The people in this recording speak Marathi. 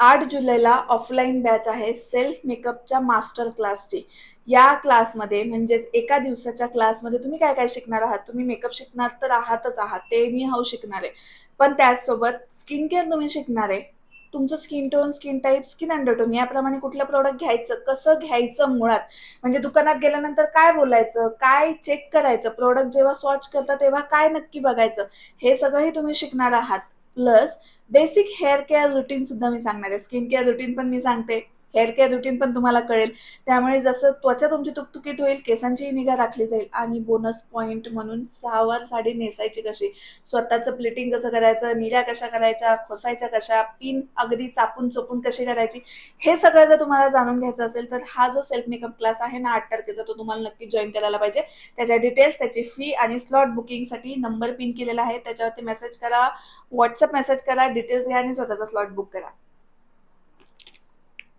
8 जुलैला ऑफलाईन बॅच आहे सेल्फ मेकअपच्या मास्टर क्लासची. या क्लासमध्ये म्हणजेच एका दिवसाच्या क्लासमध्ये तुम्ही काय काय शिकणार आहात? तुम्ही मेकअप शिकणार तर आहातच आहात, ते मी हाऊ शिकणार आहे. पण त्याचसोबत स्किन केअर तुम्ही शिकणार आहे. तुमचं skin tone, skin type, skin undertone याप्रमाणे कुठलं प्रोडक्ट घ्यायचं, कसं घ्यायचं मुळात, म्हणजे दुकानात गेल्यानंतर काय बोलायचं, काय चेक करायचं, प्रोडक्ट जेव्हा स्वॉच करता तेव्हा काय नक्की बघायचं, हे सगळंही तुम्ही शिकणार आहात. Plus basic hair care routine सुद्धा मी सांगणार आहे. स्किन केअर रुटीन पण मी सांगते, हेअर केअर रुटीन पण तुम्हाला कळेल. त्यामुळे जसं त्वचा तुमची तुकतुकीत होईल, केसांचीही निगा राखली जाईल. आणि बोनस पॉईंट म्हणून सहावार साडी नेसायची कशी, स्वतःचं प्लिटिंग कसं करायचं, निऱ्या कशा करायच्या, खोसायच्या कशा, पिन अगदी चापून चोपून कशी करायची, हे सगळं जर तुम्हाला जाणून घ्यायचं असेल तर हा जो सेल्फ मेकअप क्लास आहे ना 8 तारखेचा, तो तुम्हाला नक्की जॉईन करायला पाहिजे. त्याच्या डिटेल्स, त्याची फी आणि स्लॉट बुकिंगसाठी नंबर पिन केलेला आहे, त्याच्यावरती मेसेज करा, व्हॉट्सअप मेसेज करा, डिटेल्स घ्या आणि स्वतःचा स्लॉट बुक करा.